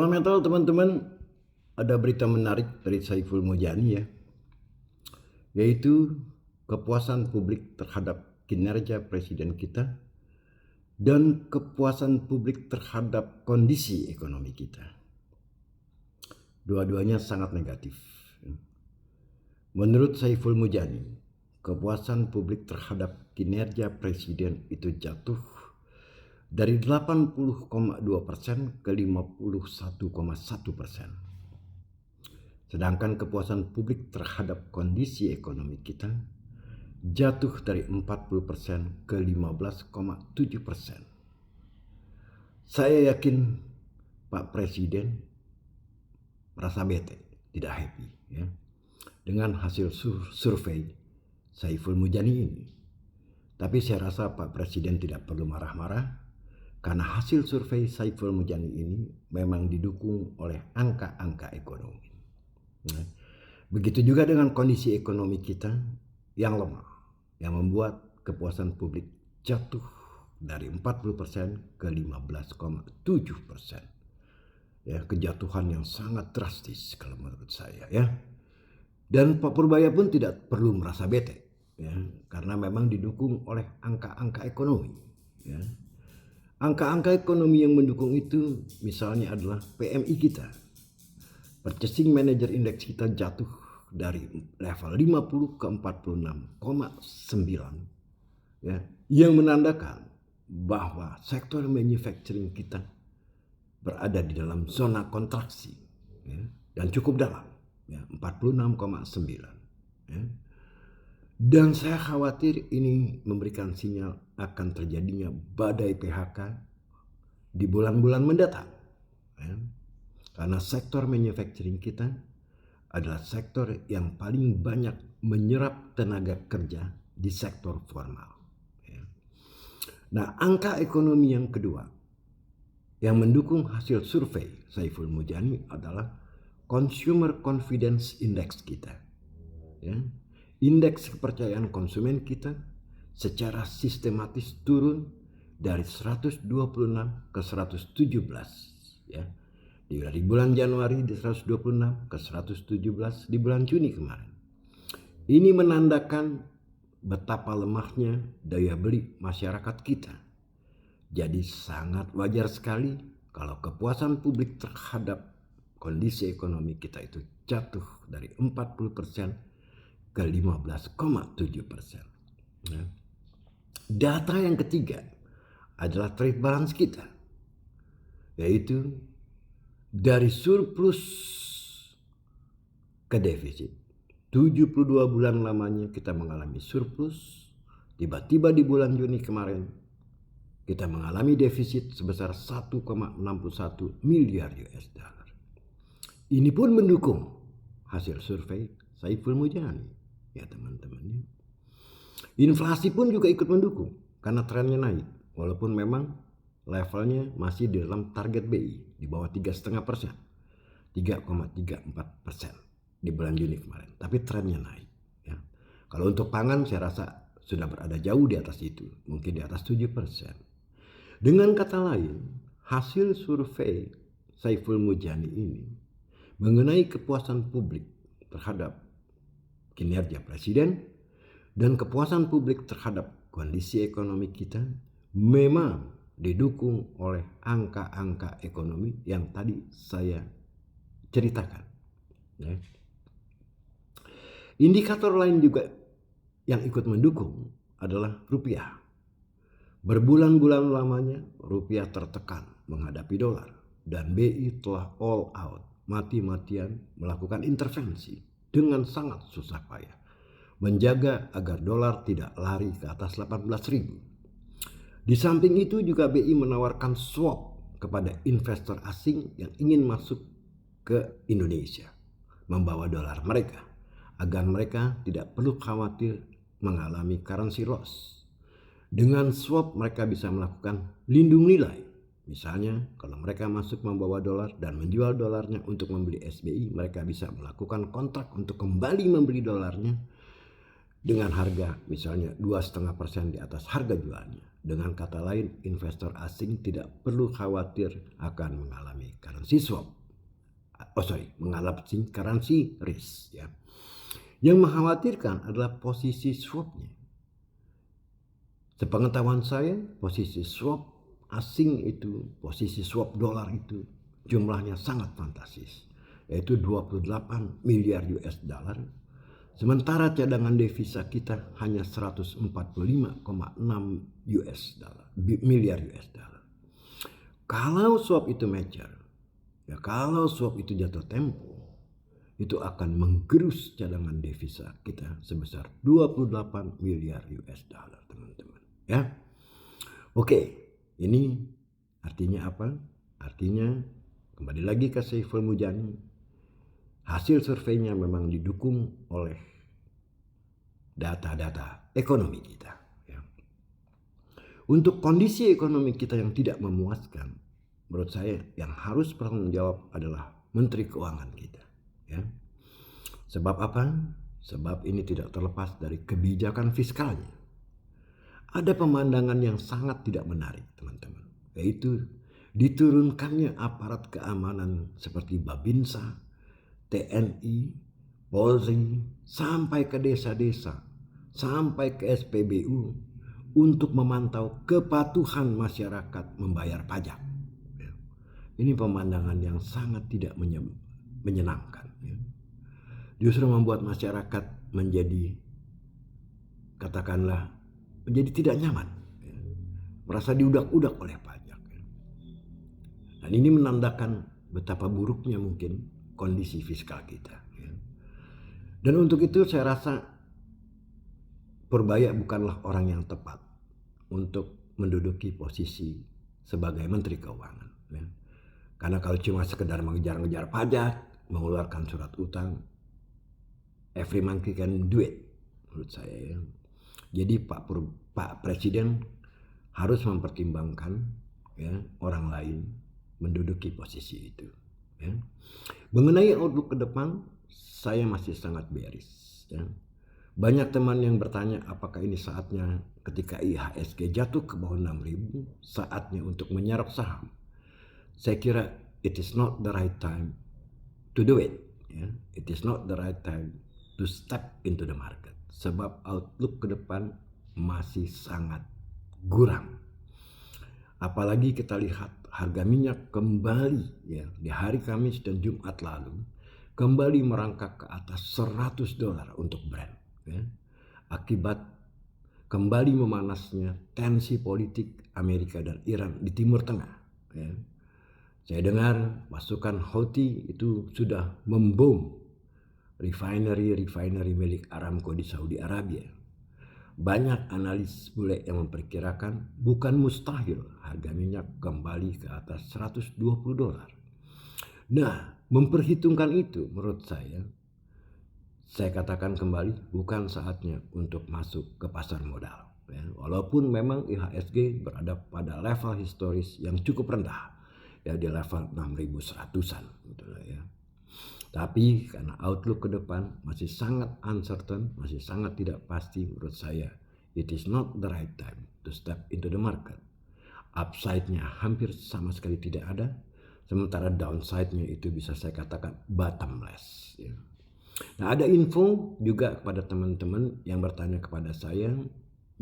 Selamat malam teman-teman, ada berita menarik dari Saiful Mujani yaitu kepuasan publik terhadap kinerja presiden kita dan kepuasan publik terhadap kondisi ekonomi kita. Dua-duanya sangat negatif. Menurut Saiful Mujani, kepuasan publik terhadap kinerja presiden itu jatuh dari 80,2% ke 51,1%. Sedangkan kepuasan publik terhadap kondisi ekonomi kita jatuh dari 40% ke 15,7%. Saya yakin Pak Presiden merasa bete, tidak happy dengan hasil survei Saiful Mujani ini. Tapi saya rasa Pak Presiden tidak perlu marah-marah, karena hasil survei Saiful Mujani ini memang didukung oleh angka-angka ekonomi. Begitu juga dengan kondisi ekonomi kita yang lemah, yang membuat kepuasan publik jatuh dari 40% ke 15,7%. Kejatuhan yang sangat drastis kalau menurut saya. Dan Pak Purbaya pun tidak perlu merasa bete, karena memang didukung oleh angka-angka ekonomi. Angka-angka ekonomi yang mendukung itu misalnya adalah PMI kita. Purchasing Manager Index kita jatuh dari level 50 ke 46,9. Yang menandakan bahwa sektor manufacturing kita berada di dalam zona kontraksi dan cukup dalam, 46,9. Dan saya khawatir ini memberikan sinyal akan terjadinya badai PHK di bulan-bulan mendatang. Karena sektor manufacturing kita adalah sektor yang paling banyak menyerap tenaga kerja di sektor formal. Nah, angka ekonomi yang kedua yang mendukung hasil survei Saiful Mujani adalah Consumer Confidence Index kita. Indeks kepercayaan konsumen kita secara sistematis turun dari 126 ke 117. Dari bulan Januari di 126 ke 117 di bulan Juni kemarin. Ini menandakan betapa lemahnya daya beli masyarakat kita. Jadi sangat wajar sekali kalau kepuasan publik terhadap kondisi ekonomi kita itu jatuh dari 40% ke 15,7%. Data yang ketiga adalah trade balance kita, yaitu dari surplus ke defisit. 72 bulan lamanya kita mengalami surplus, tiba-tiba di bulan Juni kemarin kita mengalami defisit sebesar 1,61 miliar US dollar. Ini pun mendukung hasil survei Saiful Mujani. Teman-teman. Inflasi pun juga ikut mendukung karena trennya naik, walaupun memang levelnya masih di dalam target BI di bawah 3,5%, 3,34% di bulan Juni kemarin. Tapi trennya naik. Kalau untuk pangan saya rasa sudah berada jauh di atas itu, mungkin di atas 7%. Dengan kata lain, hasil survei Saiful Mujani ini mengenai kepuasan publik terhadap kinerja presiden dan kepuasan publik terhadap kondisi ekonomi kita memang didukung oleh angka-angka ekonomi yang tadi saya ceritakan. Indikator lain juga yang ikut mendukung adalah rupiah. Berbulan-bulan lamanya rupiah tertekan menghadapi dolar dan BI telah all out, mati-matian melakukan intervensi dengan sangat susah payah menjaga agar dolar tidak lari ke atas 18.000. Di samping itu juga BI menawarkan swap kepada investor asing yang ingin masuk ke Indonesia, membawa dolar mereka agar mereka tidak perlu khawatir mengalami currency loss. Dengan swap mereka bisa melakukan lindung nilai. Misalnya kalau mereka masuk membawa dolar dan menjual dolarnya untuk membeli SBI, mereka bisa melakukan kontrak untuk kembali membeli dolarnya dengan harga misalnya 2,5% di atas harga jualnya. Dengan kata lain, investor asing tidak perlu khawatir akan mengalami currency swap. Mengalami currency risk ya. Yang mengkhawatirkan adalah posisi swapnya. Sepengetahuan saya, posisi swap asing itu, posisi swap dolar itu jumlahnya sangat fantastis, yaitu 28 miliar US dollar. Sementara cadangan devisa kita hanya 145,6 miliar US dollar. Kalau swap itu mature, ya kalau swap itu jatuh tempo, itu akan menggerus cadangan devisa kita sebesar 28 miliar US dollar, teman-teman. Ya, oke, ini artinya apa? Artinya kembali lagi ke Saiful Mujani, hasil surveinya memang didukung oleh data-data ekonomi kita. Ya. Untuk kondisi ekonomi kita yang tidak memuaskan, menurut saya yang harus bertanggung jawab adalah Menteri Keuangan kita. Ya. Sebab apa? Sebab ini tidak terlepas dari kebijakan fiskalnya. Ada pemandangan yang sangat tidak menarik, teman-teman, yaitu diturunkannya aparat keamanan seperti Babinsa, TNI, Polri, sampai ke desa-desa, sampai ke SPBU untuk memantau kepatuhan masyarakat membayar pajak. Ini pemandangan yang sangat tidak menyenangkan. Justru membuat masyarakat menjadi, katakanlah, menjadi tidak nyaman, merasa diudak-udak oleh pajak. Dan ini menandakan betapa buruknya mungkin kondisi fiskal kita. Dan untuk itu saya rasa Purbaya bukanlah orang yang tepat untuk menduduki posisi sebagai Menteri Keuangan. Karena kalau cuma sekedar mengejar-ngejar pajak, mengeluarkan surat utang, every monkey can do it, menurut saya. Jadi Pak Presiden harus mempertimbangkan orang lain menduduki posisi itu. Ya. Mengenai outlook ke depan, saya masih sangat bearish. Ya. Banyak teman yang bertanya apakah ini saatnya ketika IHSG jatuh ke bawah 6.000, saatnya untuk menyerap saham. Saya kira it is not the right time to do it. Ya. It is not the right time to step into the market. Sebab outlook ke depan masih sangat guram. Apalagi kita lihat harga minyak kembali ya di hari Kamis dan Jumat lalu kembali merangkak ke atas $100 untuk Brent. Ya. Akibat kembali memanasnya tensi politik Amerika dan Iran di Timur Tengah. Ya. Saya dengar pasukan Houthi itu sudah membom refinery milik Aramco di Saudi Arabia. Banyak analis bule yang memperkirakan bukan mustahil harga minyak kembali ke atas $120. Nah, memperhitungkan itu menurut saya katakan kembali bukan saatnya untuk masuk ke pasar modal. Ya, walaupun memang IHSG berada pada level historis yang cukup rendah, ya di level 6.100-an gitu lah ya. Tapi karena outlook ke depan masih sangat uncertain, masih sangat tidak pasti, menurut saya it is not the right time to step into the market. Upside-nya hampir sama sekali tidak ada, sementara downside-nya itu bisa saya katakan bottomless. Ya. Nah, ada info juga kepada teman-teman yang bertanya kepada saya,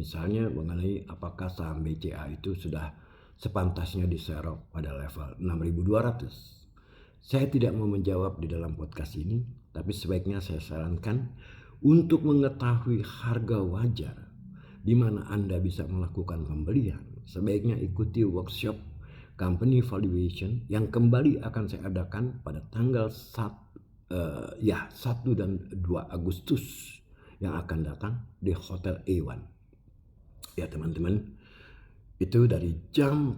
misalnya mengenai apakah saham BCA itu sudah sepantasnya diserok pada level 6.200. Saya tidak mau menjawab di dalam podcast ini, tapi sebaiknya saya sarankan untuk mengetahui harga wajar di mana Anda bisa melakukan pembelian. Sebaiknya ikuti workshop company valuation yang kembali akan saya adakan pada tanggal 1 dan 2 Agustus yang akan datang di Hotel A1. Ya teman-teman, itu dari jam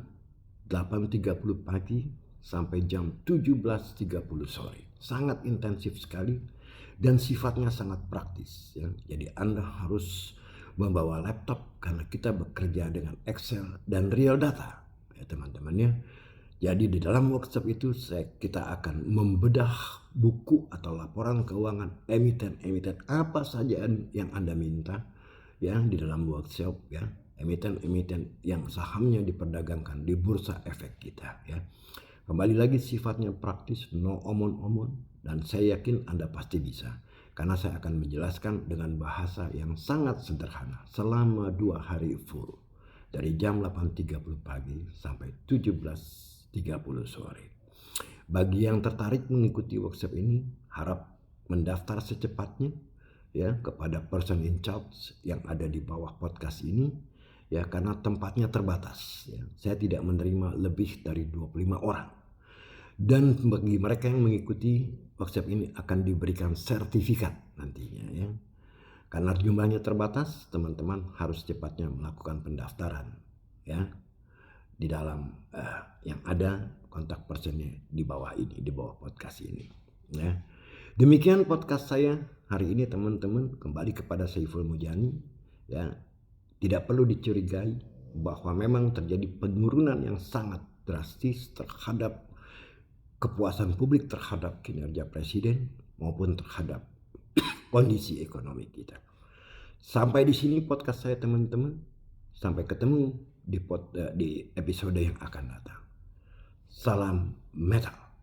8.30 pagi sampai jam 17.30 sore. Sangat intensif sekali dan sifatnya sangat praktis. Ya. Jadi Anda harus membawa laptop karena kita bekerja dengan Excel dan real data. Ya teman-teman ya. Jadi di dalam workshop itu kita akan membedah buku atau laporan keuangan emiten apa saja yang Anda minta ya di dalam workshop ya. emiten-emiten yang sahamnya diperdagangkan di bursa efek kita ya. Kembali lagi sifatnya praktis, no omon-omon, dan saya yakin Anda pasti bisa. Karena saya akan menjelaskan dengan bahasa yang sangat sederhana selama 2 hari full. Dari jam 8.30 pagi sampai 17.30 sore. Bagi yang tertarik mengikuti workshop ini, harap mendaftar secepatnya ya kepada person in charge yang ada di bawah podcast ini ya, karena tempatnya terbatas ya. Saya tidak menerima lebih dari 25 orang. Dan bagi mereka yang mengikuti workshop ini akan diberikan sertifikat nantinya ya. Karena jumlahnya terbatas, teman-teman harus cepatnya melakukan pendaftaran ya di dalam yang ada kontak personnya di bawah ini, di bawah podcast ini ya. Demikian podcast saya hari ini teman-teman. Kembali kepada Saiful Mujani ya. Tidak perlu dicurigai bahwa memang terjadi penurunan yang sangat drastis terhadap kepuasan publik terhadap kinerja presiden maupun terhadap kondisi ekonomi kita. Sampai di sini podcast saya teman-teman. Sampai ketemu di episode yang akan datang. Salam metal.